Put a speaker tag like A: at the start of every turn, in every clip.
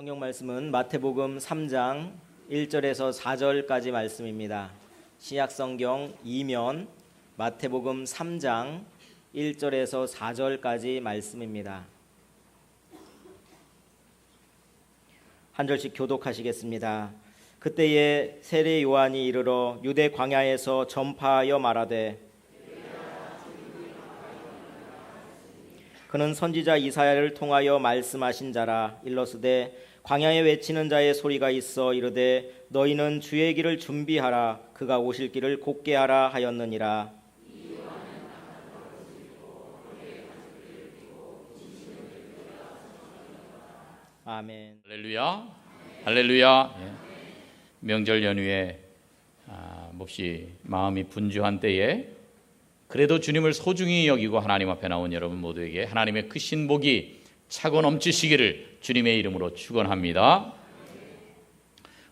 A: 성경 말씀은 마태복음 3장 1절에서 4절까지 말씀입니다. 신약성경 2면 마태복음 3장 1절에서 4절까지 말씀입니다. 한 절씩 교독하시겠습니다. 그때에 세례 요한이 이르러 유대 광야에서 전파하여 말하되 그는 선지자 이사야를 통하여 말씀하신 자라. 일러스되 광야에 외치는 자의 소리가 있어 이르되 너희는 주의 길을 준비하라 그가 오실 길을 곧게 하라 하였느니라. 아멘.
B: 할렐루야. 할렐루야. 예. 명절 연휴에 몹시 마음이 분주한 때에 그래도 주님을 소중히 여기고 하나님 앞에 나온 여러분 모두에게 하나님의 크신 복이 차고 넘치시기를 주님의 이름으로 축원합니다.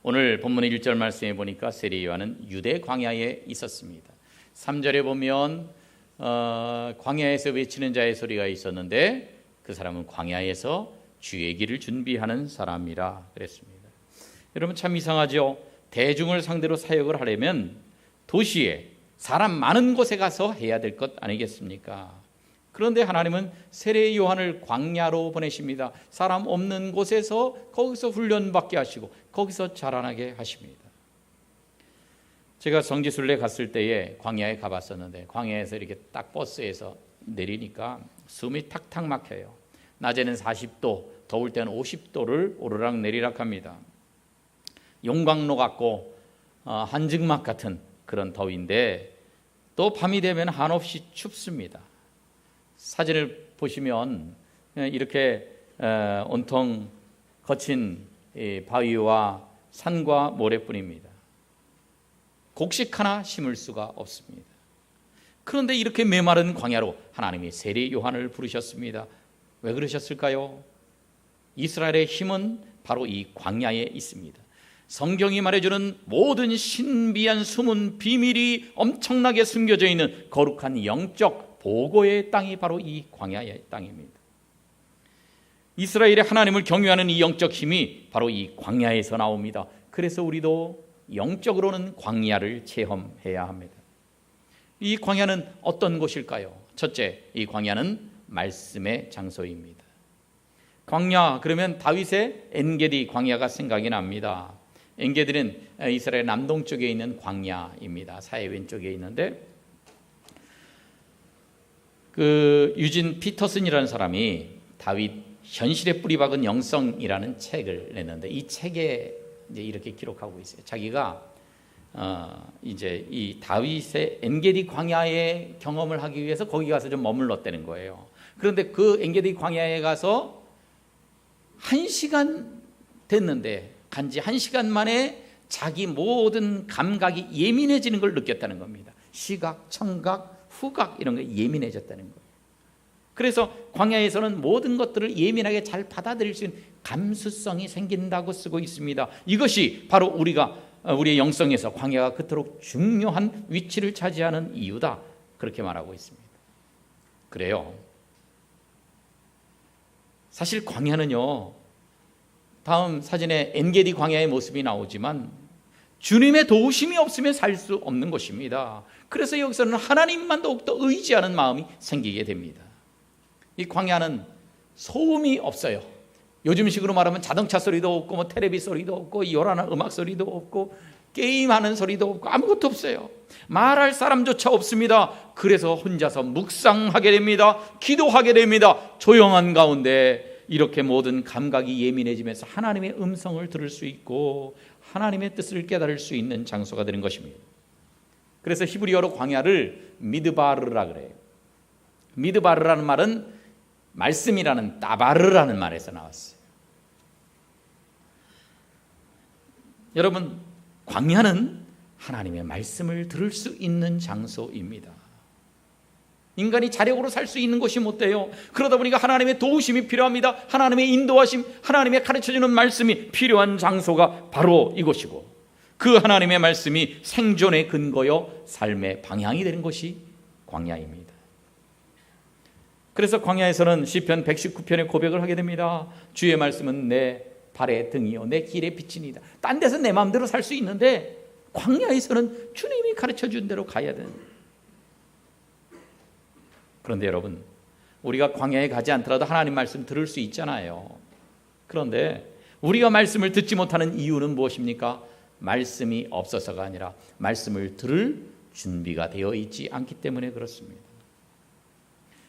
B: 오늘 본문의 1절 말씀에 보니까 세례 요한은 유대 광야에 있었습니다. 3절에 보면 광야에서 외치는 자의 소리가 있었는데 그 사람은 광야에서 주의 길을 준비하는 사람이라 그랬습니다. 여러분 참 이상하죠. 대중을 상대로 사역을 하려면 도시에 사람 많은 곳에 가서 해야 될 것 아니겠습니까? 그런데 하나님은 세례 요한을 광야로 보내십니다. 사람 없는 곳에서 거기서 훈련받게 하시고 거기서 자라나게 하십니다. 제가 성지순례 갔을 때에 광야에 가봤었는데 광야에서 이렇게 딱 버스에서 내리니까 숨이 탁탁 막혀요. 낮에는 40도, 더울 때는 50도를 오르락 내리락 합니다. 용광로 같고 한증막 같은 그런 더위인데 또 밤이 되면 한없이 춥습니다. 사진을 보시면 이렇게 온통 거친 바위와 산과 모래뿐입니다. 곡식 하나 심을 수가 없습니다. 그런데 이렇게 메마른 광야로 하나님이 세례 요한을 부르셨습니다. 왜 그러셨을까요? 이스라엘의 힘은 바로 이 광야에 있습니다. 성경이 말해주는 모든 신비한 숨은 비밀이 엄청나게 숨겨져 있는 거룩한 영적 보고의 땅이 바로 이 광야의 땅입니다. 이스라엘의 하나님을 경외하는 이 영적 힘이 바로 이 광야에서 나옵니다. 그래서 우리도 영적으로는 광야를 체험해야 합니다. 이 광야는 어떤 곳일까요? 첫째, 이 광야는 말씀의 장소입니다. 광야 그러면 다윗의 엔게디 광야가 생각이 납니다. 엔게디는 이스라엘 남동쪽에 있는 광야입니다. 사해 왼쪽에 있는데 그 유진 피터슨이라는 사람이 다윗 현실에 뿌리 박은 영성이라는 책을 냈는데 이 책에 이제 이렇게 기록하고 있어요. 자기가 이제 이 다윗의 엔게디 광야의 경험을 하기 위해서 거기 가서 좀 머물렀다는 거예요. 그런데 그 엔게디 광야에 가서 1시간 됐는데 간지 1시간 만에 자기 모든 감각이 예민해지는 걸 느꼈다는 겁니다. 시각, 청각, 후각 이런 게 예민해졌다는 거예요. 그래서 광야에서는 모든 것들을 예민하게 잘 받아들일 수 있는 감수성이 생긴다고 쓰고 있습니다. 이것이 바로 우리의 영성에서 광야가 그토록 중요한 위치를 차지하는 이유다. 그렇게 말하고 있습니다. 그래요. 사실 광야는요, 다음 사진에 엔게디 광야의 모습이 나오지만 주님의 도우심이 없으면 살 수 없는 곳입니다. 그래서 여기서는 하나님만 더욱더 의지하는 마음이 생기게 됩니다. 이 광야는 소음이 없어요. 요즘식으로 말하면 자동차 소리도 없고 뭐 텔레비 소리도 없고 요란한 음악 소리도 없고 게임하는 소리도 없고 아무것도 없어요. 말할 사람조차 없습니다. 그래서 혼자서 묵상하게 됩니다. 기도하게 됩니다. 조용한 가운데 이렇게 모든 감각이 예민해지면서 하나님의 음성을 들을 수 있고 하나님의 뜻을 깨달을 수 있는 장소가 되는 것입니다. 그래서 히브리어로 광야를 미드바르라 그래요. 미드바르라는 말은 말씀이라는 따바르라는 말에서 나왔어요. 여러분, 광야는 하나님의 말씀을 들을 수 있는 장소입니다. 인간이 자력으로 살 수 있는 곳이 못 돼요. 그러다 보니까 하나님의 도우심이 필요합니다. 하나님의 인도하심, 하나님의 가르쳐주는 말씀이 필요한 장소가 바로 이곳이고 그 하나님의 말씀이 생존의 근거요 삶의 방향이 되는 것이 광야입니다. 그래서 광야에서는 시편 119편의 고백을 하게 됩니다. 주의 말씀은 내 발의 등이요 내 길의 빛이니이다. 딴 데서 내 마음대로 살 수 있는데 광야에서는 주님이 가르쳐 준 대로 가야 되는. 그런데 여러분, 우리가 광야에 가지 않더라도 하나님 말씀 들을 수 있잖아요. 그런데 우리가 말씀을 듣지 못하는 이유는 무엇입니까? 말씀이 없어서가 아니라 말씀을 들을 준비가 되어 있지 않기 때문에 그렇습니다.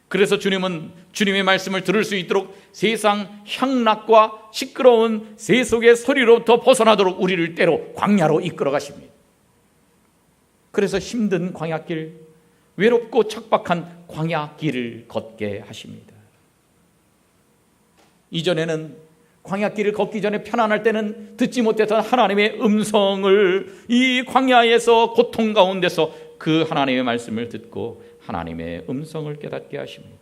B: 그래서 주님은 주님의 말씀을 들을 수 있도록 세상 향락과 시끄러운 세속의 소리로부터 벗어나도록 우리를 때로 광야로 이끌어 가십니다. 그래서 힘든 광야길, 외롭고 척박한 광야길을 걷게 하십니다. 이전에는 광야길을 걷기 전에 편안할 때는 듣지 못했던 하나님의 음성을 이 광야에서 고통 가운데서 그 하나님의 말씀을 듣고 하나님의 음성을 깨닫게 하십니다.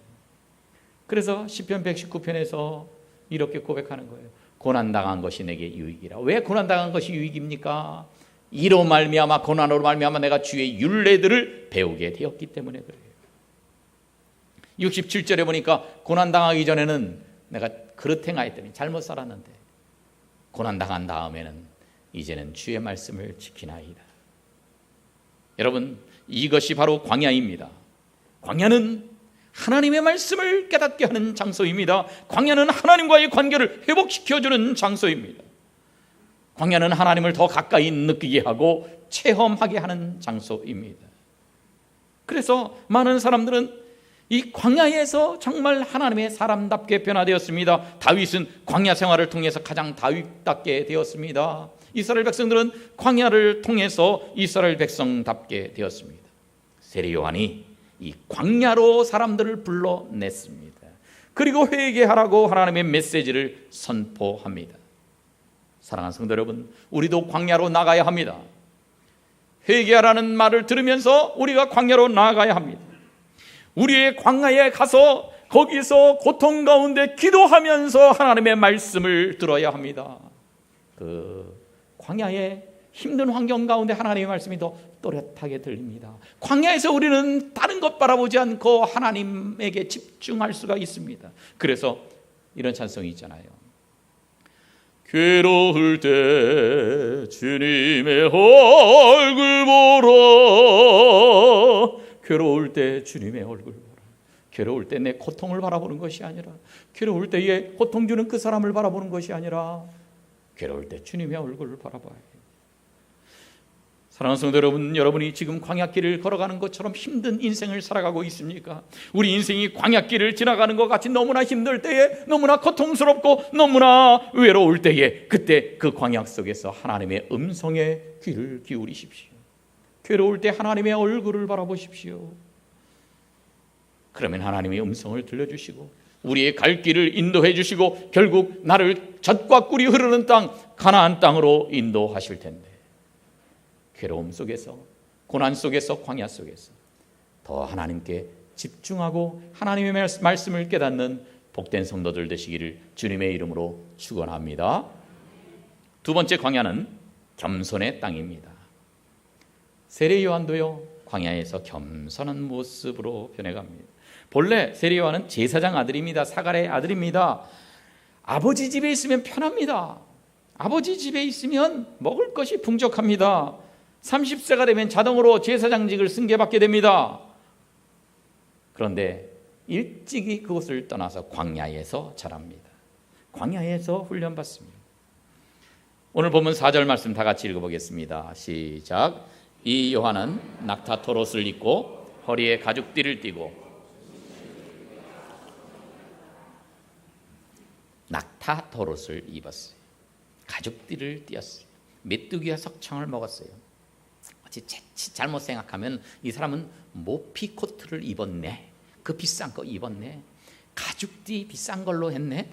B: 그래서 시편 119편에서 이렇게 고백하는 거예요. 고난당한 것이 내게 유익이라. 왜 고난당한 것이 유익입니까? 이로 말미암아, 고난으로 말미암아 내가 주의 율례들을 배우게 되었기 때문에 그래요. 67절에 보니까 고난당하기 전에는 내가 그릇 행하였더니 잘못 살았는데 고난당한 다음에는 이제는 주의 말씀을 지키나이다. 여러분, 이것이 바로 광야입니다. 광야는 하나님의 말씀을 깨닫게 하는 장소입니다. 광야는 하나님과의 관계를 회복시켜주는 장소입니다. 광야는 하나님을 더 가까이 느끼게 하고 체험하게 하는 장소입니다. 그래서 많은 사람들은 이 광야에서 정말 하나님의 사람답게 변화되었습니다. 다윗은 광야 생활을 통해서 가장 다윗답게 되었습니다. 이스라엘 백성들은 광야를 통해서 이스라엘 백성답게 되었습니다. 세례 요한이 이 광야로 사람들을 불러냈습니다. 그리고 회개하라고 하나님의 메시지를 선포합니다. 사랑하는 성도 여러분, 우리도 광야로 나가야 합니다. 회개하라는 말을 들으면서 우리가 광야로 나아가야 합니다. 우리의 광야에 가서 거기서 고통 가운데 기도하면서 하나님의 말씀을 들어야 합니다. 그 광야의 힘든 환경 가운데 하나님의 말씀이 더 또렷하게 들립니다. 광야에서 우리는 다른 것 바라보지 않고 하나님에게 집중할 수가 있습니다. 그래서 이런 찬송이 있잖아요. 괴로울 때 주님의 얼굴 보러, 괴로울 때 주님의 얼굴 보라. 괴로울 때 내 고통을 바라보는 것이 아니라, 괴로울 때에 고통 주는 그 사람을 바라보는 것이 아니라 괴로울 때 주님의 얼굴을 바라봐야 해요. 사랑하는 성도 여러분, 여러분이 지금 광야길을 걸어가는 것처럼 힘든 인생을 살아가고 있습니까? 우리 인생이 광야길을 지나가는 것 같이 너무나 힘들 때에, 너무나 고통스럽고 너무나 외로울 때에, 그때 그 광야 속에서 하나님의 음성에 귀를 기울이십시오. 괴로울 때 하나님의 얼굴을 바라보십시오. 그러면 하나님의 음성을 들려주시고 우리의 갈 길을 인도해 주시고 결국 나를 젖과 꿀이 흐르는 땅, 가나안 땅으로 인도하실 텐데, 괴로움 속에서, 고난 속에서, 광야 속에서 더 하나님께 집중하고 하나님의 말씀을 깨닫는 복된 성도들 되시기를 주님의 이름으로 축원합니다. 두 번째 광야는 겸손의 땅입니다. 세례 요한도요, 광야에서 겸손한 모습으로 변해갑니다. 본래 세례 요한은 제사장 아들입니다. 사갈의 아들입니다. 아버지 집에 있으면 편합니다. 아버지 집에 있으면 먹을 것이 풍족합니다. 30세가 되면 자동으로 제사장직을 승계받게 됩니다. 그런데 일찍이 그곳을 떠나서 광야에서 자랍니다. 광야에서 훈련받습니다. 오늘 본문 4절 말씀 다 같이 읽어보겠습니다. 시작. 이 요한은 낙타 토롯을 입고 허리에 가죽띠를 띠고, 낙타 토롯을 입었어요. 가죽띠를 띠었어요. 메뚜기와 석청을 먹었어요. 잘못 생각하면 이 사람은 모피 코트를 입었네, 그 비싼 거 입었네, 가죽띠 비싼 걸로 했네,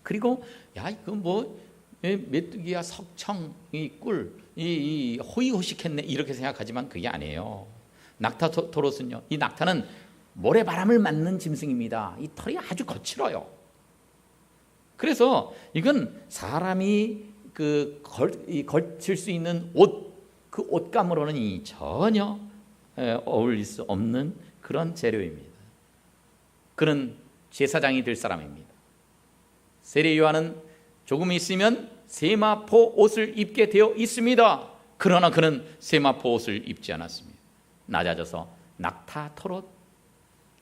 B: 그리고 야 이거 뭐 메뚜기야 석청 이 꿀 이 호의호식했네, 이렇게 생각하지만 그게 아니에요. 낙타 토롯은요, 이 낙타는 모래바람을 맞는 짐승입니다. 이 털이 아주 거칠어요. 그래서 이건 사람이 걸칠 수 있는 옷, 그 옷감으로는 전혀 어울릴 수 없는 그런 재료입니다. 그는 제사장이 될 사람입니다. 세례 요한은 조금 있으면 세마포 옷을 입게 되어 있습니다. 그러나 그는 세마포 옷을 입지 않았습니다. 낮아져서 낙타 털옷,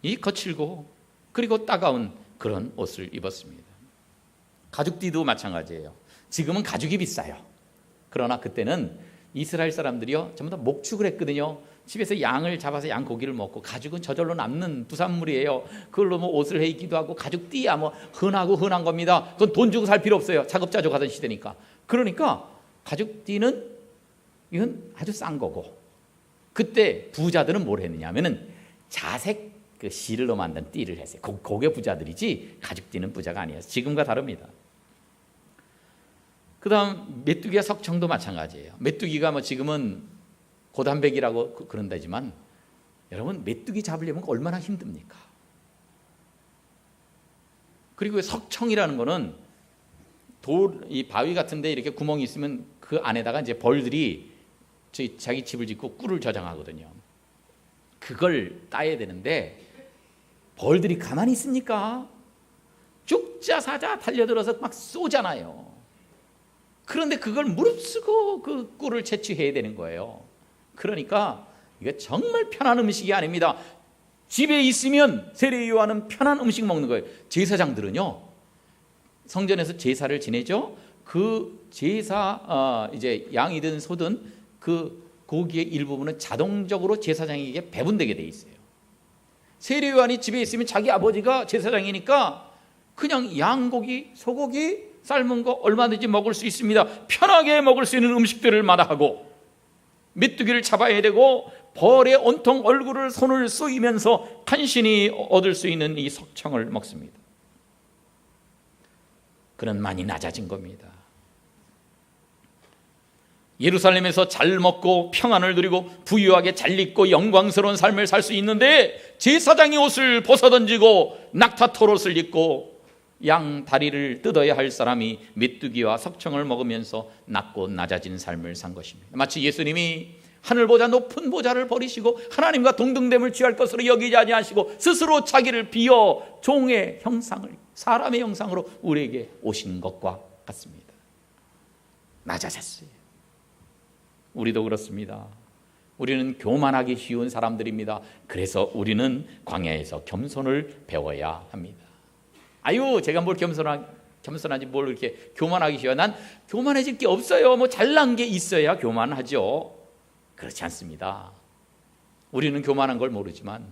B: 이 거칠고 그리고 따가운 그런 옷을 입었습니다. 가죽띠도 마찬가지예요. 지금은 가죽이 비싸요. 그러나 그때는 이스라엘 사람들이요 전부 다 목축을 했거든요. 집에서 양을 잡아서 양 고기를 먹고, 가죽은 저절로 남는 부산물이에요. 그걸로 뭐 옷을 해 입기도 하고, 가죽띠야 뭐 흔한 겁니다. 그건 돈 주고 살 필요 없어요. 자급자족 하던 시대니까. 그러니까 가죽띠는 이건 아주 싼 거고, 그때 부자들은 뭘 했느냐 하면은 자색 그 실로 만든 띠를 했어요. 그게 부자들이지 가죽띠는 부자가 아니에요. 지금과 다릅니다. 그 다음 메뚜기와 석청도 마찬가지예요. 메뚜기가 뭐 지금은 고단백이라고 그런다지만, 여러분 메뚜기 잡으려면 얼마나 힘듭니까? 그리고 석청이라는 거는 이 바위 같은데 이렇게 구멍이 있으면 그 안에다가 이제 벌들이 자기 집을 짓고 꿀을 저장하거든요. 그걸 따야 되는데 벌들이 가만히 있습니까? 죽자 사자 달려들어서 막 쏘잖아요. 그런데 그걸 무릅쓰고 그 꿀을 채취해야 되는 거예요. 그러니까 이게 정말 편한 음식이 아닙니다. 집에 있으면 세례요한은 편한 음식 먹는 거예요. 제사장들은요 성전에서 제사를 지내죠. 그 제사 이제 양이든 소든 그 고기의 일부분은 자동적으로 제사장에게 배분되게 돼 있어요. 세례요한이 집에 있으면 자기 아버지가 제사장이니까 그냥 양고기, 소고기, 삶은 거 얼마든지 먹을 수 있습니다. 편하게 먹을 수 있는 음식들을 마다하고 메뚜기를 잡아야 되고 벌에 온통 얼굴을 손을 쏘이면서 간신히 얻을 수 있는 이 석청을 먹습니다. 그는 많이 낮아진 겁니다. 예루살렘에서 잘 먹고 평안을 누리고 부유하게 잘 입고 영광스러운 삶을 살 수 있는데, 제사장이 옷을 벗어던지고 낙타 털옷을 입고 양 다리를 뜯어야 할 사람이 메뚜기와 석청을 먹으면서 낮고 낮아진 삶을 산 것입니다. 마치 예수님이 하늘보다 높은 보좌를 버리시고 하나님과 동등됨을 취할 것으로 여기지 아니하시고 스스로 자기를 비어 종의 형상을, 사람의 형상으로 우리에게 오신 것과 같습니다. 낮아졌어요. 우리도 그렇습니다. 우리는 교만하기 쉬운 사람들입니다. 그래서 우리는 광야에서 겸손을 배워야 합니다. 아유, 제가 뭘 겸손하지 뭘 이렇게 교만하기 쉬워요. 난 교만해질 게 없어요. 뭐 잘난 게 있어야 교만하죠. 그렇지 않습니다. 우리는 교만한 걸 모르지만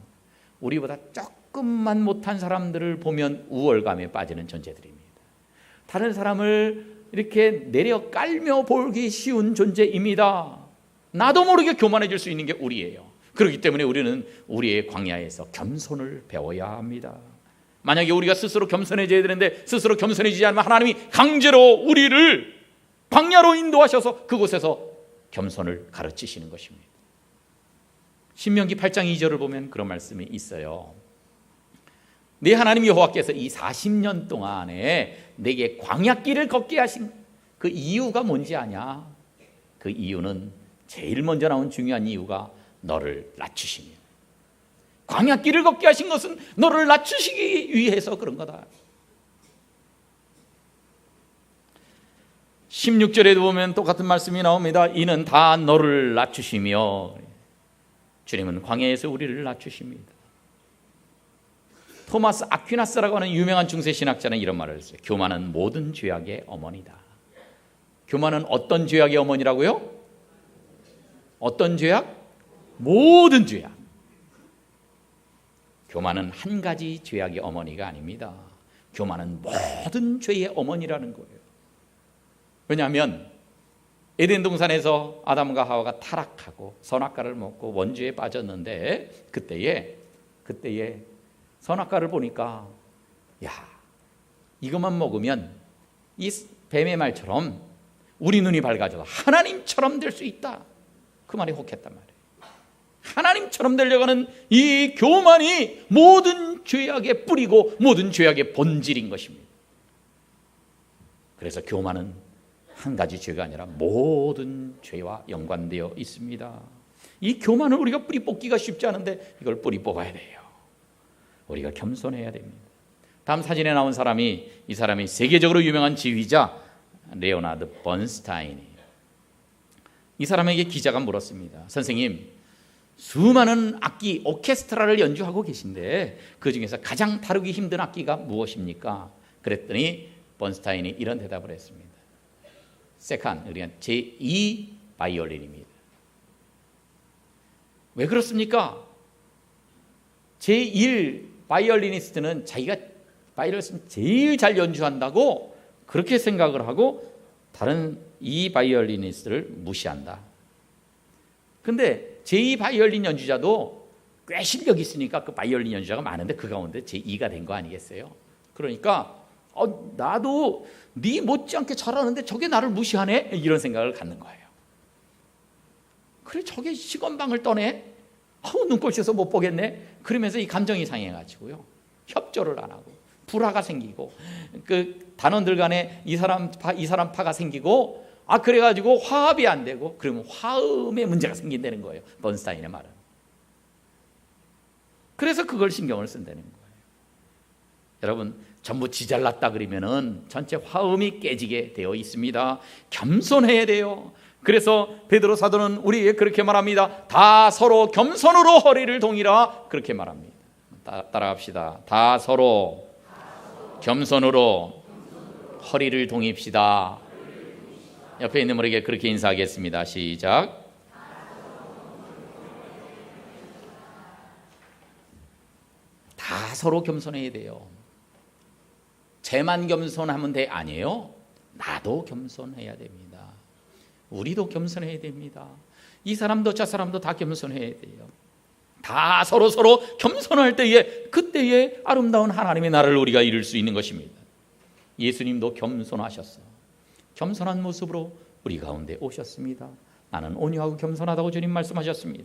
B: 우리보다 조금만 못한 사람들을 보면 우월감에 빠지는 존재들입니다. 다른 사람을 이렇게 내려 깔며 보기 쉬운 존재입니다. 나도 모르게 교만해질 수 있는 게 우리예요. 그렇기 때문에 우리는 우리의 광야에서 겸손을 배워야 합니다. 만약에 우리가 스스로 겸손해져야 되는데 스스로 겸손해지지 않으면 하나님이 강제로 우리를 광야로 인도하셔서 그곳에서 겸손을 가르치시는 것입니다. 신명기 8장 2절을 보면 그런 말씀이 있어요. 내 하나님 여호와께서 이 40년 동안에 내게 광야길을 걷게 하신 그 이유가 뭔지 아냐? 그 이유는 제일 먼저 나온 중요한 이유가 너를 낮추심이에요. 광야길을 걷게 하신 것은 너를 낮추시기 위해서 그런 거다. 16절에도 보면 똑같은 말씀이 나옵니다. 이는 다 너를 낮추시며, 주님은 광야에서 우리를 낮추십니다. 토마스 아퀴나스라고 하는 유명한 중세 신학자는 이런 말을 했어요. 교만은 모든 죄악의 어머니다. 교만은 어떤 죄악의 어머니라고요? 어떤 죄악? 모든 죄악. 교만은 한 가지 죄악의 어머니가 아닙니다. 교만은 모든 죄의 어머니라는 거예요. 왜냐하면 에덴 동산에서 아담과 하와가 타락하고 선악과를 먹고 원죄에 빠졌는데, 그때에 선악과를 보니까 야, 이것만 먹으면 이 뱀의 말처럼 우리 눈이 밝아져서 하나님처럼 될 수 있다. 그 말이 혹했단 말이에요. 하나님처럼 되려고 하는 이 교만이 모든 죄악의 뿌리고 모든 죄악의 본질인 것입니다. 그래서 교만은 한 가지 죄가 아니라 모든 죄와 연관되어 있습니다. 이 교만을 우리가 뿌리 뽑기가 쉽지 않은데 이걸 뿌리 뽑아야 돼요. 우리가 겸손해야 됩니다. 다음 사진에 나온 사람이, 이 사람이 세계적으로 유명한 지휘자 레오나드 번스타인이. 이 사람에게 기자가 물었습니다. 선생님, 수많은 악기 오케스트라를 연주하고 계신데 그 중에서 가장 다루기 힘든 악기가 무엇입니까? 그랬더니 번스타인이 이런 대답을 했습니다. 세컨, 우리가 제2 바이올린입니다. 왜 그렇습니까? 제1 바이올리니스트는 자기가 바이올린을 제일 잘 연주한다고 그렇게 생각을 하고 다른 이 바이올리니스트를 무시한다. 근데 제2 바이올린 연주자도 꽤 실력이 있으니까 그 바이올린 연주자가 많은데 그 가운데 제2가 된 거 아니겠어요? 그러니까 나도 네 못지않게 잘하는데 저게 나를 무시하네? 이런 생각을 갖는 거예요. 그래, 저게 시건방을 떠네? 눈꼴시에서 못 보겠네? 그러면서 이 감정이 상해가지고요, 협조를 안 하고 불화가 생기고 그 단원들 간에 이 사람 파가 생기고 그래가지고 화합이 안 되고, 그러면 화음에 문제가 생긴다는 거예요, 번스타인의 말은. 그래서 그걸 신경을 쓴다는 거예요. 여러분, 전부 지잘났다 그러면은 전체 화음이 깨지게 되어 있습니다. 겸손해야 돼요. 그래서 베드로 사도는 우리에게 그렇게 말합니다. 다 서로 겸손으로 허리를 동이라, 그렇게 말합니다. 따라갑시다. 다 서로 겸손으로 허리를 동입시다. 옆에 있는 분에게 그렇게 인사하겠습니다. 시작. 다 서로 겸손해야 돼요. 쟤만 겸손하면 돼? 아니에요. 나도 겸손해야 됩니다. 우리도 겸손해야 됩니다. 이 사람도 저 사람도 다 겸손해야 돼요. 다 서로 겸손할 때에, 그때에 아름다운 하나님의 나라를 우리가 이룰 수 있는 것입니다. 예수님도 겸손하셨어요. 겸손한 모습으로 우리 가운데 오셨습니다. 나는 온유하고 겸손하다고 주님 말씀하셨습니다.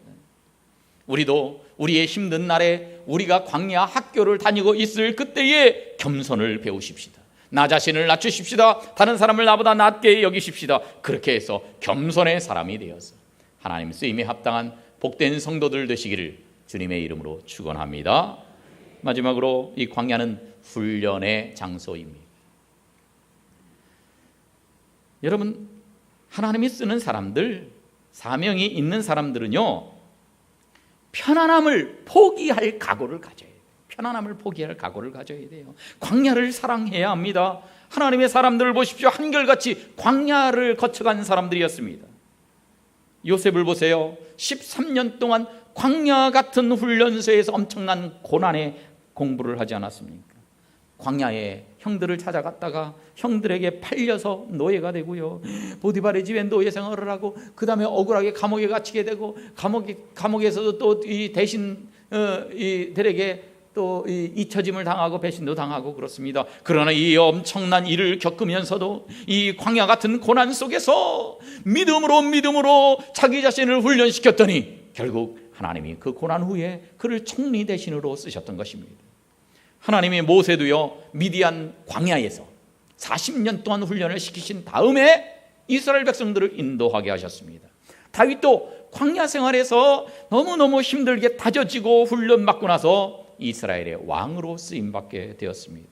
B: 우리도 우리의 힘든 날에 우리가 광야 학교를 다니고 있을 그때에 겸손을 배우십시다. 나 자신을 낮추십시다. 다른 사람을 나보다 낮게 여기십시다. 그렇게 해서 겸손의 사람이 되어서 하나님 쓰임에 합당한 복된 성도들 되시기를 주님의 이름으로 축원합니다. 마지막으로 이 광야는 훈련의 장소입니다. 여러분, 하나님이 쓰는 사람들, 사명이 있는 사람들은요, 편안함을 포기할 각오를 가져야 돼요. 편안함을 포기할 각오를 가져야 돼요. 광야를 사랑해야 합니다. 하나님의 사람들을 보십시오. 한결같이 광야를 거쳐간 사람들이었습니다. 요셉을 보세요. 13년 동안 광야 같은 훈련소에서 엄청난 고난의 공부를 하지 않았습니까? 광야에 형들을 찾아갔다가 형들에게 팔려서 노예가 되고요, 보디발의 집에 노예 생활을 하고, 그 다음에 억울하게 감옥에 갇히게 되고, 감옥에서도 또 이 대신 이들에게 또 잊혀짐을 당하고 배신도 당하고 그렇습니다. 그러나 이 엄청난 일을 겪으면서도 이 광야 같은 고난 속에서 믿음으로 자기 자신을 훈련시켰더니 결국 하나님이 그 고난 후에 그를 총리 대신으로 쓰셨던 것입니다. 하나님이 모세도요, 미디안 광야에서 40년 동안 훈련을 시키신 다음에 이스라엘 백성들을 인도하게 하셨습니다. 다윗도 광야 생활에서 너무너무 힘들게 다져지고 훈련받고 나서 이스라엘의 왕으로 쓰임받게 되었습니다.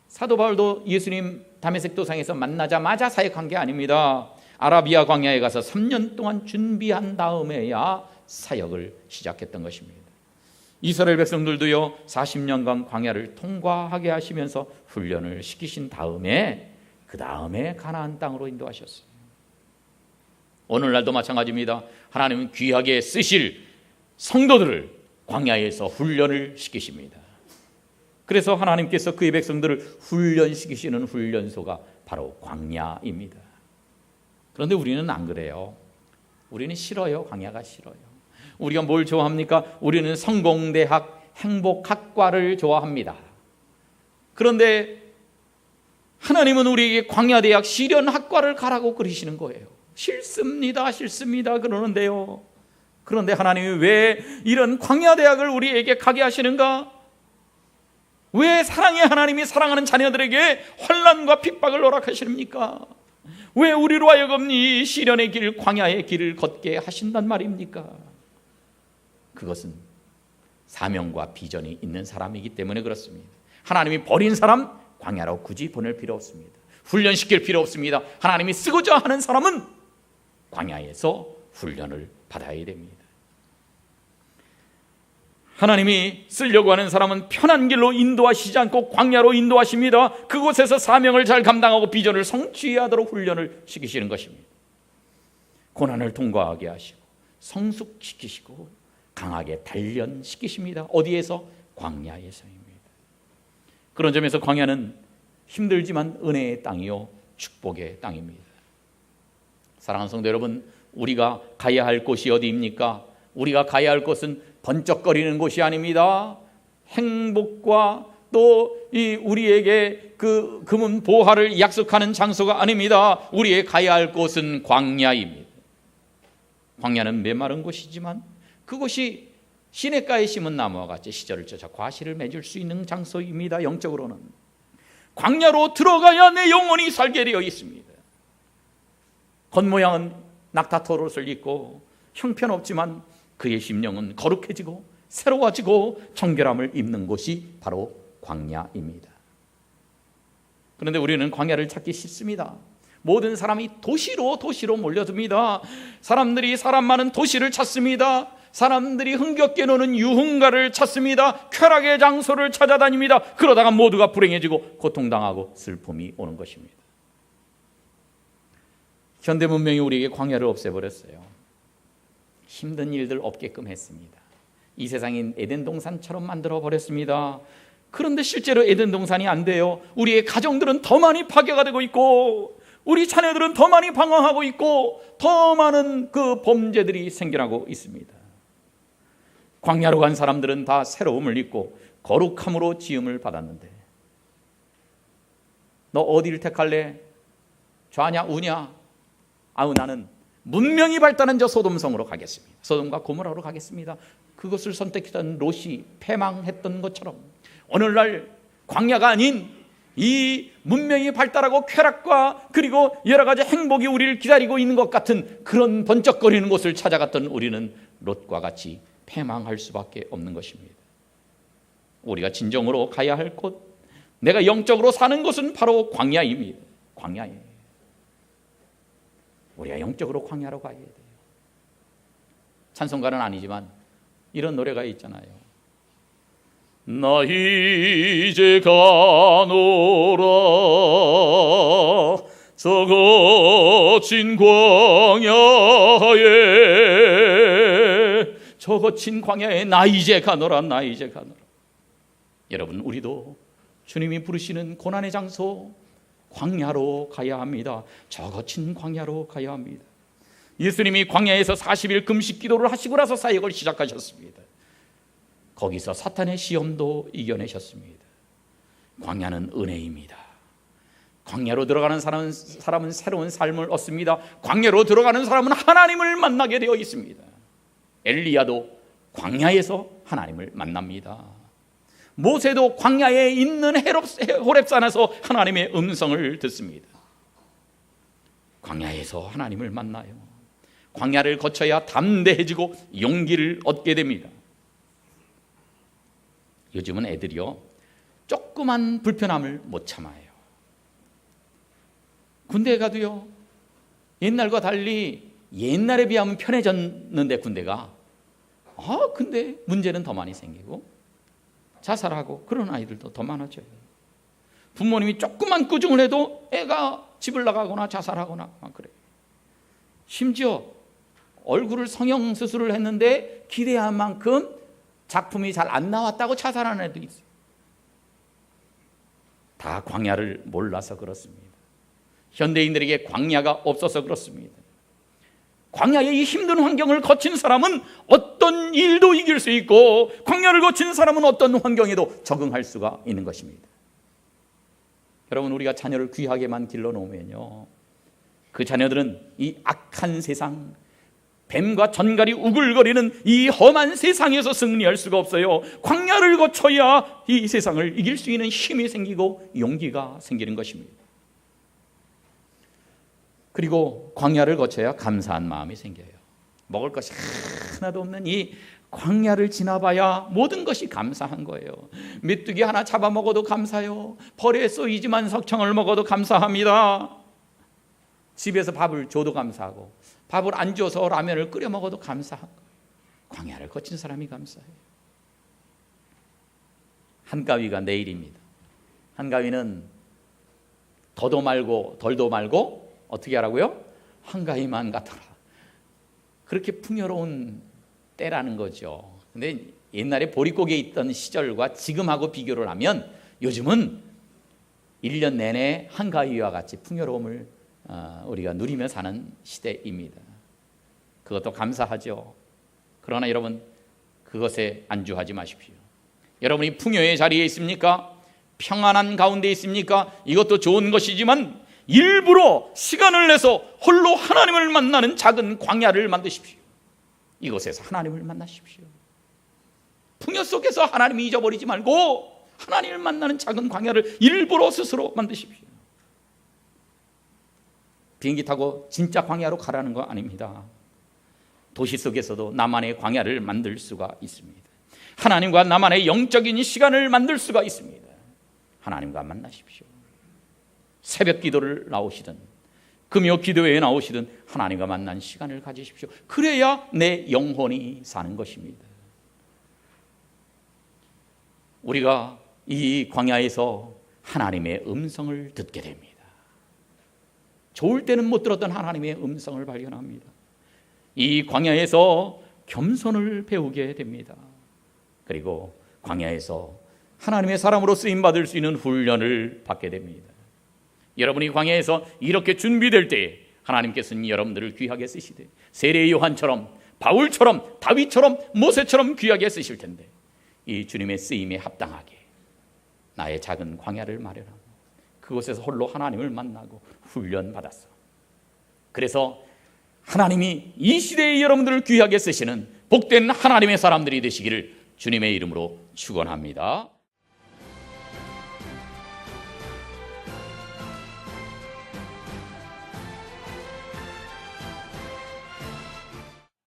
B: 사도 바울도 예수님 다메섹 도상에서 만나자마자 사역한 게 아닙니다. 아라비아 광야에 가서 3년 동안 준비한 다음에야 사역을 시작했던 것입니다. 이스라엘 백성들도요, 40년간 광야를 통과하게 하시면서 훈련을 시키신 다음에 그 다음에 가나안 땅으로 인도하셨어요. 오늘날도 마찬가지입니다. 하나님은 귀하게 쓰실 성도들을 광야에서 훈련을 시키십니다. 그래서 하나님께서 그의 백성들을 훈련시키시는 훈련소가 바로 광야입니다. 그런데 우리는 안 그래요. 우리는 싫어요. 광야가 싫어요. 우리가 뭘 좋아합니까? 우리는 성공대학 행복학과를 좋아합니다. 그런데 하나님은 우리에게 광야대학 시련학과를 가라고 그러시는 거예요. 싫습니다 그러는데요, 그런데 하나님이 왜 이런 광야대학을 우리에게 가게 하시는가? 왜 사랑의 하나님이 사랑하는 자녀들에게 환난과 핍박을 허락하십니까? 왜 우리로 하여금 이 시련의 길, 광야의 길을 걷게 하신단 말입니까? 그것은 사명과 비전이 있는 사람이기 때문에 그렇습니다. 하나님이 버린 사람 광야로 굳이 보낼 필요 없습니다. 훈련시킬 필요 없습니다. 하나님이 쓰고자 하는 사람은 광야에서 훈련을 받아야 됩니다. 하나님이 쓰려고 하는 사람은 편한 길로 인도하시지 않고 광야로 인도하십니다. 그곳에서 사명을 잘 감당하고 비전을 성취하도록 훈련을 시키시는 것입니다. 고난을 통과하게 하시고 성숙시키시고 강하게 단련시키십니다. 어디에서? 광야에서입니다. 그런 점에서 광야는 힘들지만 은혜의 땅이요 축복의 땅입니다. 사랑하는 성도 여러분, 우리가 가야 할 곳이 어디입니까? 우리가 가야 할 곳은 번쩍거리는 곳이 아닙니다. 행복과 또 이 우리에게 그 금은 보화를 약속하는 장소가 아닙니다. 우리의 가야 할 곳은 광야입니다. 광야는 메마른 곳이지만 그곳이 시냇가에 심은 나무와 같이 시절을 쫓아 과실을 맺을 수 있는 장소입니다. 영적으로는 광야로 들어가야 내 영혼이 살게 되어 있습니다. 겉모양은 낙타토롯을 입고 형편없지만 그의 심령은 거룩해지고 새로워지고 정결함을 입는 곳이 바로 광야입니다. 그런데 우리는 광야를 찾기 싫습니다. 모든 사람이 도시로 몰려듭니다. 사람들이 사람 많은 도시를 찾습니다. 사람들이 흥겹게 노는 유흥가를 찾습니다. 쾌락의 장소를 찾아다닙니다. 그러다가 모두가 불행해지고 고통당하고 슬픔이 오는 것입니다. 현대 문명이 우리에게 광야를 없애버렸어요. 힘든 일들 없게끔 했습니다. 이 세상인 에덴 동산처럼 만들어 버렸습니다. 그런데 실제로 에덴 동산이 안 돼요. 우리의 가정들은 더 많이 파괴가 되고 있고 우리 자녀들은 더 많이 방황하고 있고 더 많은 그 범죄들이 생겨나고 있습니다. 광야로 간 사람들은 다 새로움을 입고 거룩함으로 지음을 받았는데 너 어디를 택할래? 좌냐 우냐? 나는 문명이 발달한 저 소돔성으로 가겠습니다. 소돔과 고모라로 가겠습니다. 그것을 선택했던 롯이 패망했던 것처럼 오늘날 광야가 아닌 이 문명이 발달하고 쾌락과 그리고 여러 가지 행복이 우리를 기다리고 있는 것 같은 그런 번쩍거리는 곳을 찾아갔던 우리는 롯과 같이 패망할 수밖에 없는 것입니다. 우리가 진정으로 가야 할 곳, 내가 영적으로 사는 곳은 바로 광야입니다. 광야예요. 우리가 영적으로 광야로 가야 돼요. 찬송가는 아니지만 이런 노래가 있잖아요. 나 이제 가노라 저 거친 광야에 저 거친 광야에 나 이제 가노라 나 이제 가노라. 여러분 우리도 주님이 부르시는 고난의 장소 광야로 가야 합니다. 저 거친 광야로 가야 합니다. 예수님이 광야에서 40일 금식 기도를 하시고 나서 사역을 시작하셨습니다. 거기서 사탄의 시험도 이겨내셨습니다. 광야는 은혜입니다. 광야로 들어가는 사람은 새로운 삶을 얻습니다. 광야로 들어가는 사람은 하나님을 만나게 되어 있습니다. 엘리야도 광야에서 하나님을 만납니다. 모세도 광야에 있는 호렙산에서 하나님의 음성을 듣습니다. 광야에서 하나님을 만나요. 광야를 거쳐야 담대해지고 용기를 얻게 됩니다. 요즘은 애들이요 조그만 불편함을 못 참아요. 군대에 가도요 옛날과 달리 옛날에 비하면 편해졌는데 군대가 근데 문제는 더 많이 생기고 자살하고 그런 아이들도 더 많아져요. 부모님이 조금만 꾸중을 해도 애가 집을 나가거나 자살하거나 그래요. 심지어 얼굴을 성형수술을 했는데 기대한 만큼 작품이 잘 안 나왔다고 자살하는 애도 있어요. 다 광야를 몰라서 그렇습니다. 현대인들에게 광야가 없어서 그렇습니다. 광야의 이 힘든 환경을 거친 사람은 어떤 일도 이길 수 있고 광야를 거친 사람은 어떤 환경에도 적응할 수가 있는 것입니다. 여러분 우리가 자녀를 귀하게만 길러놓으면요 그 자녀들은 이 악한 세상 뱀과 전갈이 우글거리는 이 험한 세상에서 승리할 수가 없어요. 광야를 거쳐야 이 세상을 이길 수 있는 힘이 생기고 용기가 생기는 것입니다. 그리고 광야를 거쳐야 감사한 마음이 생겨요. 먹을 것이 하나도 없는 이 광야를 지나봐야 모든 것이 감사한 거예요. 메뚜기 하나 잡아 먹어도 감사해요. 벌에 쏘이지만 석청을 먹어도 감사합니다. 집에서 밥을 줘도 감사하고 밥을 안 줘서 라면을 끓여 먹어도 감사하고 광야를 거친 사람이 감사해요. 한가위가 내일입니다. 한가위는 더도 말고 덜도 말고 어떻게 하라고요? 한가위만 같아라. 그렇게 풍요로운 때라는 거죠. 근데 옛날에 보릿고개에 있던 시절과 지금하고 비교를 하면 요즘은 1년 내내 한가위와 같이 풍요로움을 우리가 누리며 사는 시대입니다. 그것도 감사하죠. 그러나 여러분, 그것에 안주하지 마십시오. 여러분이 풍요의 자리에 있습니까? 평안한 가운데 있습니까? 이것도 좋은 것이지만 일부러 시간을 내서 홀로 하나님을 만나는 작은 광야를 만드십시오. 이곳에서 하나님을 만나십시오. 풍요 속에서 하나님을 잊어버리지 말고 하나님을 만나는 작은 광야를 일부러 스스로 만드십시오. 비행기 타고 진짜 광야로 가라는 거 아닙니다. 도시 속에서도 나만의 광야를 만들 수가 있습니다. 하나님과 나만의 영적인 시간을 만들 수가 있습니다. 하나님과 만나십시오. 새벽 기도를 나오시든 금요 기도회에 나오시든 하나님과 만난 시간을 가지십시오. 그래야 내 영혼이 사는 것입니다. 우리가 이 광야에서 하나님의 음성을 듣게 됩니다. 좋을 때는 못 들었던 하나님의 음성을 발견합니다. 이 광야에서 겸손을 배우게 됩니다. 그리고 광야에서 하나님의 사람으로 쓰임받을 수 있는 훈련을 받게 됩니다. 여러분이 광야에서 이렇게 준비될 때 하나님께서는 여러분들을 귀하게 쓰시되 세례 요한처럼 바울처럼 다윗처럼 모세처럼 귀하게 쓰실 텐데 이 주님의 쓰임에 합당하게 나의 작은 광야를 마련하고 그곳에서 홀로 하나님을 만나고 훈련받았어. 그래서 하나님이 이 시대에 여러분들을 귀하게 쓰시는 복된 하나님의 사람들이 되시기를 주님의 이름으로 축원합니다.